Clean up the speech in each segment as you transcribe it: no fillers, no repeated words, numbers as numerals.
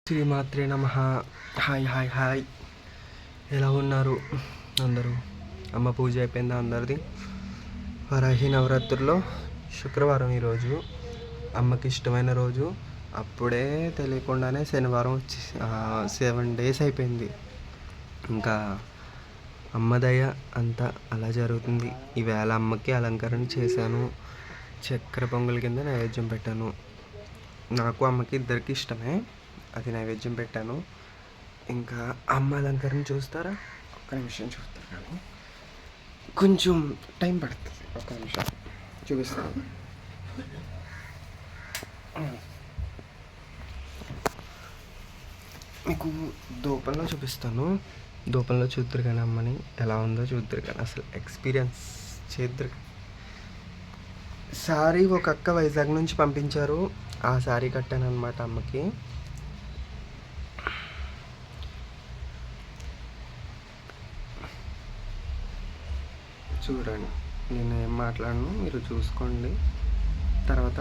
శ్రీమాత్రే నమః. Hi hi hi, ఎలా ఉన్నారు అందరూ? అమ్మ పూజ అయిపోయిందా అందరిది? వరాహి నవరాత్రుల్లో శుక్రవారం ఈరోజు, అమ్మకి ఇష్టమైన రోజు. అప్పుడే తెలియకుండానే శనివారం వచ్చి 7 days అయిపోయింది. ఇంకా అమ్మ దయ అంతా అలా జరుగుతుంది. ఈవేళ అమ్మకి అలంకరణ చేశాను. చక్కెర పొంగల్ కింద నైవేద్యం పెట్టాను. నాకు అమ్మకి ఇద్దరికి ఇష్టమే, అది నైవేద్యం పెట్టాను. ఇంకా అమ్మ అలంకరణ చూస్తారా? ఒక్క నిమిషం చూస్తారు కానీ కొంచెం టైం పడుతుంది. ఒక్క నిమిషం చూపిస్తాను. మీకు దూపంలో చూపిస్తాను. దూపంలో చూద్దరు కానీ అమ్మని ఎలా ఉందో చూద్దరు కానీ అసలు ఎక్స్పీరియన్స్ చేద్దరు. శారీ ఒక అక్క వైజాగ్ నుంచి పంపించారు, ఆ శారీ కట్టాను అనమాట అమ్మకి. చూడండి, నేను ఏం మాట్లాడను, మీరు చూసుకోండి తర్వాత.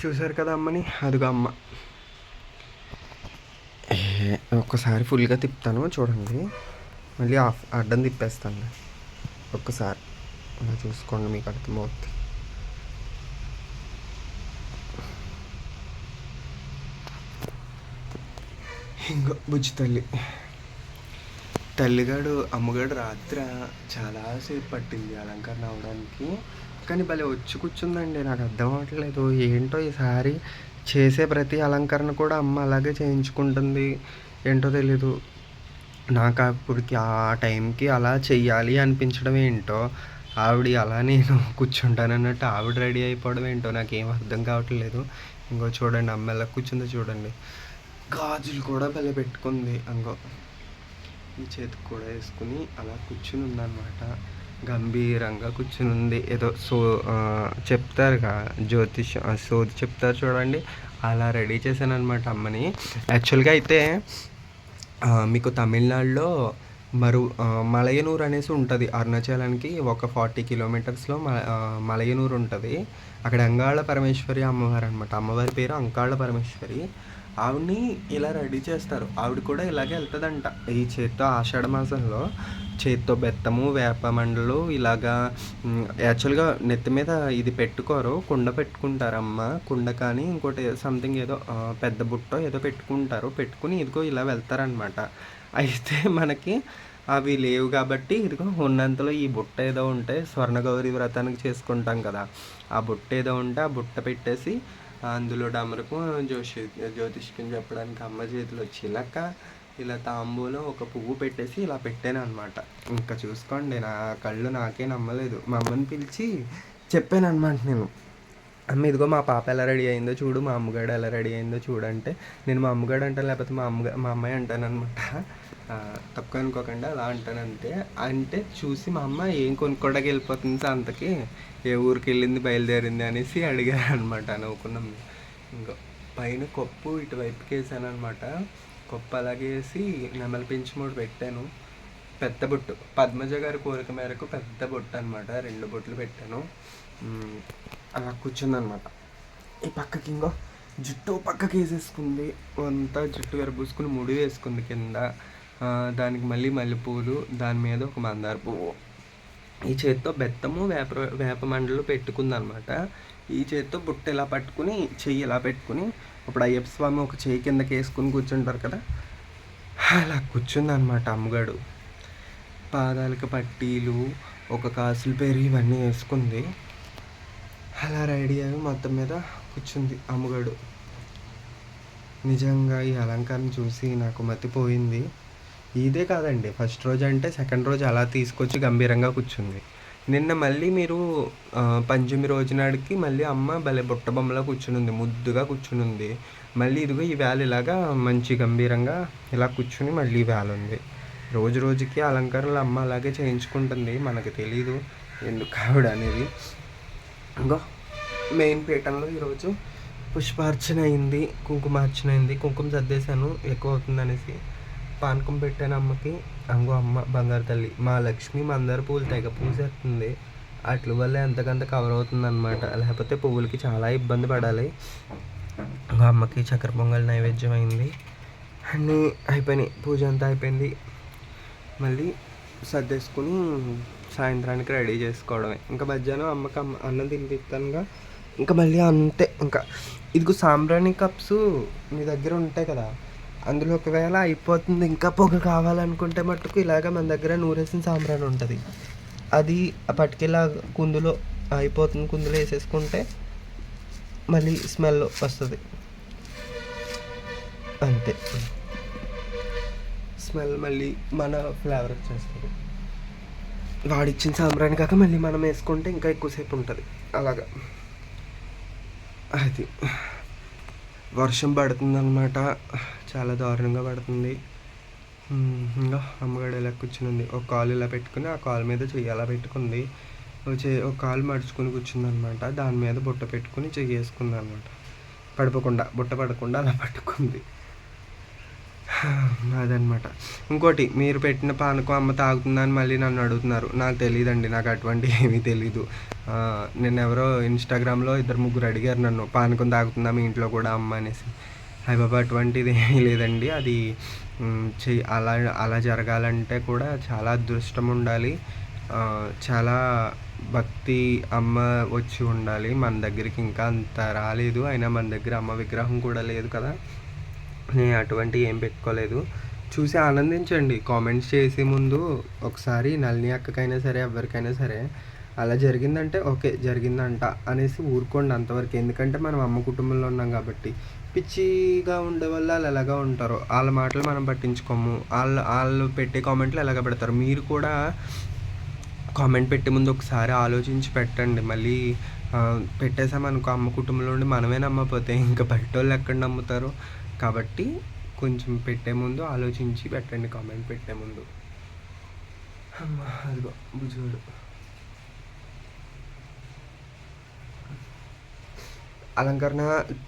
చూసారు కదా అమ్మని, అదిగో అమ్మ. ఒక్కసారి ఫుల్గా తిప్పుతాను చూడండి, మళ్ళీ అడ్డం తిప్పేస్తాను. ఒక్కసారి అలా చూసుకోండి, మీకు అర్థమవుతుంది. ఇంకో బుజ్జి తల్లిగాడు అమ్మగాడు రాత్రి చాలాసేపు పట్టింది అలంకరణ అవడానికి, కానీ భలే వచ్చి కూర్చుందండి. నాకు అర్థం అవ్వట్లేదు ఏంటో, ఈసారి చేసే ప్రతి అలంకరణ కూడా అమ్మ అలాగే చేయించుకుంటుంది. ఏంటో తెలీదు నాకు. అప్పటికి ఆ టైంకి అలా చెయ్యాలి అనిపించడం ఏంటో, ఆవిడ అలా నేను కూర్చుంటానన్నట్టు ఆవిడ రెడీ అయిపోవడం ఏంటో నాకేం అర్థం కావట్లేదు. ఇంకో చూడండి అమ్మ ఎలా కూర్చుందో చూడండి. గాజులు కూడా భలే పెట్టుకుంది. ఇంకో ఈ చేతికి కూడా వేసుకుని అలా కూర్చుని ఉందన్నమాట. గంభీరంగా కూర్చుని ఉంది. ఏదో చెప్తారుగా సోది చెప్తారు చూడండి, అలా రెడీ చేశాను అనమాట అమ్మని. యాక్చువల్గా అయితే మీకు తమిళనాడులో మలయనూరు అనేసి ఉంటుంది. అరుణాచలానికి ఒక 40 kilometers మలయనూరు ఉంటుంది. అక్కడ అంగాళ పరమేశ్వరి అమ్మవారు అనమాట. అమ్మవారి పేరు అంగాళ పరమేశ్వరి. ఆవిడని ఇలా రెడీ చేస్తారు. ఆవిడ కూడా ఇలాగే వెళ్తుందంట. ఈ చేత్తో ఆషాఢ మాసంలో చేత్తో బెత్తము, వేప మండలు ఇలాగా. యాక్చువల్గా నెత్తి మీద ఇది పెట్టుకోరు, కుండ పెట్టుకుంటారమ్మ. కుండ కానీ ఇంకోటి సంథింగ్ ఏదో పెద్ద బుట్టో ఏదో పెట్టుకుని ఇదిగో ఇలా వెళ్తారనమాట. అయితే మనకి అవి లేవు కాబట్టి ఇదిగో ఉన్నంతలో ఈ బుట్ట ఏదో ఉంటే, స్వర్ణగౌరి వ్రతానికి చేసుకుంటాం కదా, ఆ బుట్ట ఏదో ఉంటే ఆ బుట్ట పెట్టేసి అందులో డమరకు జ్యోతిష్కం చెప్పడానికి అమ్మ చేతిలో చిలక, ఇలా తాంబూలో ఒక పువ్వు పెట్టేసి ఇలా పెట్టాను అనమాట. ఇంకా చూసుకోండి, నా కళ్ళు నాకే నమ్మలేదు. మా అమ్మని పిలిచి చెప్పాను అనమాట నేను, అమ్మ ఇదిగో మా పాప ఎలా రెడీ అయిందో చూడు, మా అమ్మగాడు ఎలా రెడీ అయిందో చూడంటే, నేను మా అమ్మగాడు అంటాను, లేకపోతే మా అమ్మాయి అంటాను అనమాట. తక్కువ అనుకోకుండా అలా అంటాను అంతే. అంటే చూసి మా అమ్మ ఏం కొనుక్కోడానికి వెళ్ళిపోతుంది అంతకి, ఏ ఊరికి వెళ్ళింది బయలుదేరింది అనేసి అడిగారు అనమాట. నవ్వుకున్నాం. ఇంకో పైన కొప్పు ఇటువైపుకి వేసాను అనమాట. కొప్పు అలాగే వేసి నెమలి పింఛమూడు పెట్టాను. పెద్ద బొట్టు, పద్మజ గారి కోరిక మేరకు పెద్ద బొట్టు అనమాట, 2 బొట్లు పెట్టాను. అలా కూర్చుందనమాట. ఈ పక్కకి ఇంకో జుట్టు పక్కకి వేసేసుకుంది. అంతా జుట్టు విరబూసుకుని ముడి వేసుకుంది కింద. దానికి మళ్ళీ మల్లెపూలు, దాని మీద ఒక మందార పువ్వు. ఈ చేత్తో బెత్తము, వేప మండలు పెట్టుకుందనమాట. ఈ చేత్తో బుట్ట ఇలా పట్టుకుని చెయ్యి ఇలా పెట్టుకుని, ఇప్పుడు అయ్యప్ప స్వామి ఒక చెయ్యి కిందకి వేసుకుని కూర్చుంటారు కదా, అలా కూర్చుందనమాట అమ్మగాడు. పాదాలకు పట్టీలు, ఒక కాసుల పేరు ఇవన్నీ వేసుకుంది. అలా రెడీ అయ్యి మొత్తం మీద కూర్చుంది అమ్మగాడు. నిజంగా ఈ అలంకరణ చూసి నాకు మతిపోయింది. ఇదే కాదండి, ఫస్ట్ రోజు అంటే సెకండ్ రోజు అలా తీసుకొచ్చి గంభీరంగా కూర్చుంది. నిన్న మళ్ళీ మీరు పంచమి రోజు నాడికి మళ్ళీ అమ్మ భలే బుట్ట బొమ్మలా కూర్చునుంది. ముద్దుగా కూర్చునుంది. మళ్ళీ ఇదిగో ఈవేళ ఇలాగా మంచి గంభీరంగా ఇలా కూర్చుని మళ్ళీ ఈవేళ ఉంది. రోజు రోజుకి అలంకరణలు అమ్మ అలాగే చేయించుకుంటుంది. మనకు తెలీదు ఎందుకు ఆవిడ అనేది. ఇంకో మెయిన్ పీఠంలో ఈరోజు పుష్పార్చన అయింది, కుంకుమార్చన అయింది. కుంకుమ సర్దేశాను ఎక్కువ అవుతుందనేసి. పానకం పెట్టాను అమ్మకి. అంగో అమ్మ బంగారు తల్లి మా లక్ష్మి మందార పువ్వులు తెగ పూసేస్తుంది. వాటి వల్ల ఎంతకంత కవర్ అవుతుందన్నమాట. లేకపోతే పువ్వులకి చాలా ఇబ్బంది పడాలి. అమ్మకి చక్కెర పొంగల్ నైవేద్యం అయింది. అన్నీ అయిపోయినాయి, పూజ అంతా అయిపోయింది. మళ్ళీ సర్దేసుకుని సాయంత్రానికి రెడీ చేసుకోవడమే. ఇంకా మధ్యాహ్నం అమ్మకి అన్నం తినిపిస్తానుగా. ఇంకా మళ్ళీ అంతే. ఇంకా ఇదిగో సాంబ్రాణి కప్స్ మీ దగ్గర ఉంటాయి కదా, అందులో ఒకవేళ అయిపోతుంది ఇంకా పొగ కావాలనుకుంటే మట్టుకు ఇలాగ మన దగ్గర నూరేసిన సాంబ్రాణి ఉంటుంది, అది పట్టుకెళ్ళి కుందులో అయిపోతుంది, కుందులో వేసేసుకుంటే మళ్ళీ స్మెల్ వస్తుంది. అంతే, స్మెల్ మళ్ళీ మన ఫ్లేవర్ వచ్చేస్తుంది. వాడిచ్చిన సాంబ్రాణి కాక మళ్ళీ మనం వేసుకుంటే ఇంకా ఎక్కువసేపు ఉంటుంది. అలాగా అది వర్షం పడుతుందన్నమాట, చాలా దారుణంగా పడుతుంది. ఇంకా అమ్మగాడు ఇలా కూర్చుని ఒక కాలు ఇలా పెట్టుకుని ఆ కాలు మీద చెయ్యి అలా పెట్టుకుంది. ఒక కాలు మడుచుకుని కూర్చుందనమాట. దాని మీద బుట్ట పెట్టుకుని చెయ్యి వేసుకుంది అనమాట. పడిపోకుండా బుట్ట పడకుండా అలా పట్టుకుంది. అదనమాట. ఇంకోటి, మీరు పెట్టిన పానకం అమ్మ తాగుతుందని మళ్ళీ నన్ను అడుగుతున్నారు. నాకు తెలియదండి, నాకు అటువంటి ఏమీ తెలీదు. నేను ఎవరో ఇన్స్టాగ్రామ్లో 2-3 అడిగారు నన్ను, పానకం తాగుతుందా మీ ఇంట్లో కూడా అమ్మ అనేసి. అయ్య బాబా, అటువంటిది ఏమీ లేదండి. అది అలా అలా జరగాలంటే కూడా చాలా అదృష్టం ఉండాలి, చాలా భక్తి అమ్మ వచ్చి ఉండాలి. మన దగ్గరికి ఇంకా అంత రాలేదు. అయినా మన దగ్గర అమ్మ విగ్రహం కూడా లేదు కదా, నేను అటువంటి ఏం పెట్టుకోలేదు. చూసి ఆనందించండి. కామెంట్స్ చేసే ముందు ఒకసారి నళిని అక్కకైనా సరే ఎవరికైనా సరే అలా జరిగిందంటే ఓకే జరిగిందంట అనేసి ఊరుకోండి అంతవరకు. ఎందుకంటే మనం అమ్మ కుటుంబంలో ఉన్నాం కాబట్టి. పిచ్చిగా ఉండే వాళ్ళు వాళ్ళు ఎలాగా ఉంటారో వాళ్ళ మాటలు మనం పట్టించుకోము. వాళ్ళు పెట్టే కామెంట్లు ఎలాగ పెడతారు. మీరు కూడా కామెంట్ పెట్టే ముందు ఒకసారి ఆలోచించి పెట్టండి. మళ్ళీ పెట్టేసామనుకో అమ్మ కుటుంబంలో ఉండి మనమే నమ్మపోతే ఇంకా బయట వాళ్ళు ఎక్కడ నమ్ముతారు. కాబట్టి కొంచెం పెట్టే ముందు ఆలోచించి పెట్టండి, కామెంట్ పెట్టే ముందు. అమ్మ అదిగో బుజ్జుడు. అలంకరణ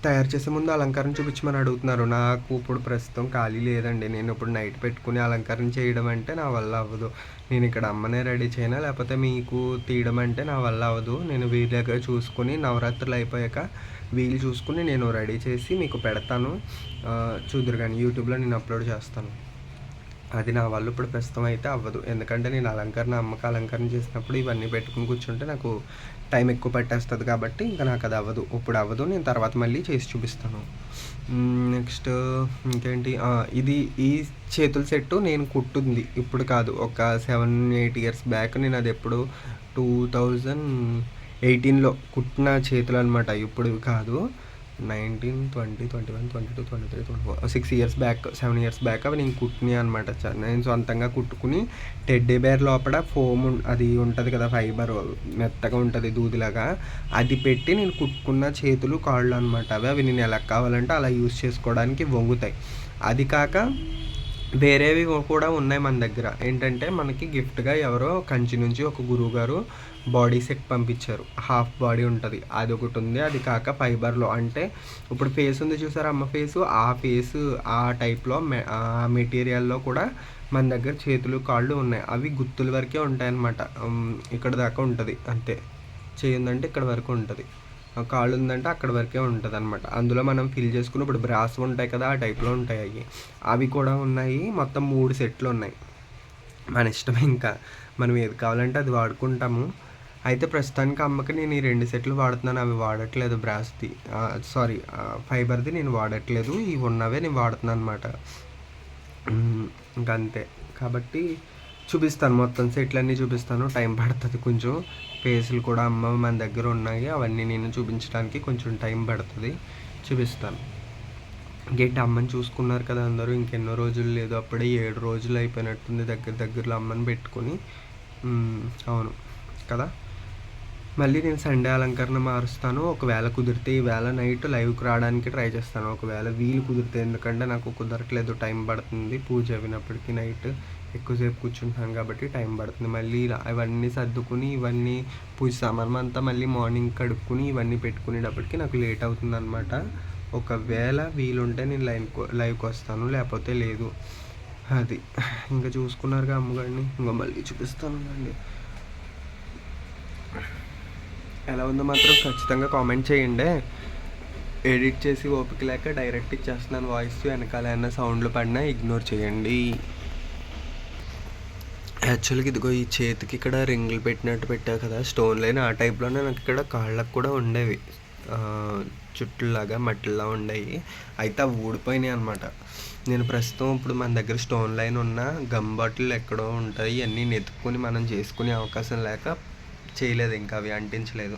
తయారు చేసే ముందు అలంకరణ చూపించమని అడుగుతున్నారు. నాకు ఇప్పుడు ప్రస్తుతం ఖాళీ లేదండి. నేను ఇప్పుడు నైట్ పెట్టుకుని అలంకరణ చేయడం అంటే నా వల్ల అవ్వదు. నేను ఇక్కడ అమ్మనే రెడీ చేయనా, లేకపోతే మీకు తీయడం అంటే నా వల్ల అవ్వదు. నేను వీళ్ళ దగ్గర చూసుకుని నవరాత్రులు అయిపోయాక వీలు చూసుకుని నేను రెడీ చేసి మీకు పెడతాను. చూద్దరు కానీ యూట్యూబ్లో నేను అప్లోడ్ చేస్తాను. అది నా వల్ల ఇప్పుడు ప్రస్తుతం అయితే అవ్వదు. ఎందుకంటే నేను అమ్మకి అలంకరణ చేసినప్పుడు ఇవన్నీ పెట్టుకుని కూర్చుంటే నాకు టైం ఎక్కువ పట్టేస్తుంది. కాబట్టి ఇంకా నాకు అది అవ్వదు, ఇప్పుడు అవ్వదు. నేను తర్వాత మళ్ళీ చేసి చూపిస్తాను. నెక్స్ట్ ఇంకేంటి, ఇది ఈ చేతుల సెట్టు నేను కుట్టింది ఇప్పుడు కాదు, ఒక 7-8 ఇయర్స్ బ్యాక్. నేను అది ఎప్పుడు 2018లో కుట్టిన చేతులు అనమాట, ఇప్పుడు కాదు. 19, 20, 21, 22, 23, 24, 6 ఇయర్స్ బ్యాక్, 7 ఇయర్స్ బ్యాక్ అవి నేను కుట్టినాయి అనమాట. నేను సొంతంగా కుట్టుకుని టెడ్డీ బేర్ లోపల ఫోమ్ అది ఉంటుంది కదా, ఫైబర్ మెత్తగా ఉంటుంది దూదిలాగా, అది పెట్టి నేను కుట్టుకున్న చేతులు కాళ్ళు అనమాట. అవి నేను ఎలా కావాలంటే అలా యూజ్ చేసుకోవడానికి వంగుతాయి. అది కాక వేరేవి కూడా ఉన్నాయి మన దగ్గర. ఏంటంటే మనకి గిఫ్ట్గా ఎవరో కంచి నుంచి ఒక గురువు గారు బాడీ సెట్ పంపించారు. హాఫ్ బాడీ ఉంటుంది, అది ఒకటి ఉంది. అది కాక ఫైబర్లో, అంటే ఇప్పుడు ఫేస్ ఉంది చూసారా అమ్మ ఫేసు, ఆ ఫేసు ఆ టైప్లో ఆ మెటీరియల్లో కూడా మన దగ్గర చేతులు కాళ్ళు ఉన్నాయి. అవి గుత్తుల వరకే ఉంటాయి అన్నమాట. ఇక్కడ దాకా ఉంటుంది అంతే. చేయందంటే ఇక్కడ వరకు ఉంటుంది, కాళ్ళు ఉందంటే అక్కడ వరకే ఉంటుంది అనమాట. అందులో మనం ఫిల్ చేసుకుని ఇప్పుడు బ్రాస్ ఉంటాయి కదా, ఆ టైప్లో ఉంటాయి అవి కూడా ఉన్నాయి. మొత్తం 3 సెట్లు ఉన్నాయి. మన ఇష్టం, ఇంకా మనం ఏది కావాలంటే అది వాడుకుంటాము. అయితే ప్రస్తుతానికి అమ్మకి నేను ఈ 2 సెట్లు వాడుతున్నాను. అవి వాడట్లేదు, బ్రాస్ది ఫైబర్ది నేను వాడట్లేదు. ఇవి ఉన్నవే నేను వాడుతున్నాను అనమాట. ఇంకా అంతే. కాబట్టి చూపిస్తాను, మొత్తం సెట్లన్నీ చూపిస్తాను. టైం పడుతుంది కొంచెం. ఫేసులు కూడా అమ్మ మన దగ్గర ఉన్నాయి, అవన్నీ నేను చూపించడానికి కొంచెం టైం పడుతుంది. చూపిస్తాను. ఇంకేంటి అమ్మని చూసుకున్నారు కదా అందరూ, ఇంకెన్నో రోజులు లేదు, అప్పుడే 7 రోజులు అయిపోయినట్టుంది దగ్గరలో అమ్మని పెట్టుకొని. అవును కదా. మళ్ళీ నేను సండే అలంకరణ మారుస్తాను. ఒకవేళ కుదిరితే ఈవేళ నైట్ లైవ్కి రావడానికి ట్రై చేస్తాను, ఒకవేళ వీలు కుదిరితే. ఎందుకంటే నాకు కుదరట్లేదు, టైం పడుతుంది. పూజ అయినప్పటికీ నైట్ ఎక్కువసేపు కూర్చుంటాను కాబట్టి టైం పడుతుంది. మళ్ళీ ఇవన్నీ సర్దుకుని, ఇవన్నీ పూజ సామాన్ అంతా మళ్ళీ మార్నింగ్ కడుక్కుని ఇవన్నీ పెట్టుకునేటప్పటికి నాకు లేట్ అవుతుంది అనమాట. ఒకవేళ వీలుంటే నేను లైవ్కి వస్తాను, లేకపోతే లేదు. అది ఇంకా చూసుకున్నారుగా అమ్మగారిని, ఇంకా మళ్ళీ చూపిస్తాను అండి. ఎలా ఉందో మాత్రం ఖచ్చితంగా కామెంట్ చేయండి. ఎడిట్ చేసి ఓపిక లేక డైరెక్ట్ ఇచ్చేస్తున్నాను వాయిస్, వెనకాల ఏమైనా సౌండ్లు పడినా ఇగ్నోర్ చేయండి. యాక్చువల్గా ఇదిగో ఈ చేతికి ఇక్కడ రింగులు పెట్టినట్టు పెట్టా కదా స్టోన్ లైన్, ఆ టైప్లోనే నాకు ఇక్కడ కాళ్ళకు కూడా ఉండేవి, చుట్టులాగా మట్టిలా ఉండేవి. అయితే అవి ఊడిపోయినాయి అనమాట. నేను ప్రస్తుతం ఇప్పుడు మన దగ్గర స్టోన్ లైన్ ఉన్న గమ్ బాటిల్ ఎక్కడో ఉంటాయి, అన్నీ నెతుక్కుని మనం చేసుకునే అవకాశం లేక చేయలేదు, ఇంకా అవి అంటించలేదు.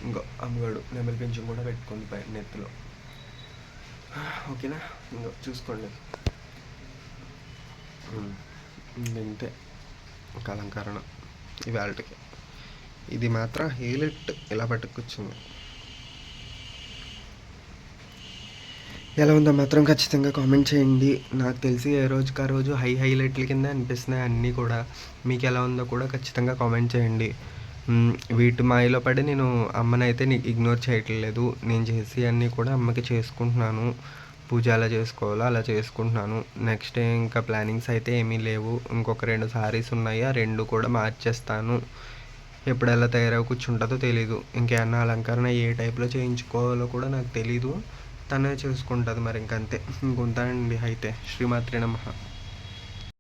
ఇంకో అమ్మగాడు నెమలి పెంచం కూడా పెట్టుకుంది పై నెత్తిలో. ఓకేనా, ఇంకో చూసుకోండి. ఇంతే ఒక అలంకరణ ఇవాళకి. ఇది మాత్రం హైలైట్, ఇలా పట్టుకొచ్చింది. ఎలా ఉందో మాత్రం ఖచ్చితంగా కామెంట్ చేయండి. నాకు తెలిసి ఏ రోజుకి ఆ రోజు హైలైట్ల కింద అనిపిస్తున్నాయి అన్నీ కూడా. మీకు ఎలా ఉందో కూడా ఖచ్చితంగా కామెంట్ చేయండి. వీటి మాయలో పడి నేను అమ్మనైతే ఇగ్నోర్ చేయట్లేదు. నేను చేసి అన్నీ కూడా అమ్మకి చేసుకుంటున్నాను. పూజ ఎలా చేసుకోవాలో అలా చేసుకుంటున్నాను. నెక్స్ట్ ఇంకా ప్లానింగ్స్ అయితే ఏమీ లేవు. ఇంకొక 2 సారీస్ ఉన్నాయి, ఆ 2 కూడా మార్చేస్తాను. ఎప్పుడు ఎలా తయారై కూర్చుంటుందో తెలీదు. ఇంకేమన్నా అలంకరణ ఏ టైప్లో చేయించుకోవాలో కూడా నాకు తెలీదు. తనే చేసుకుంటుంది మరి, ఇంకంతే. ఇంకొంతానండి అయితే. శ్రీమాత్రే నమః.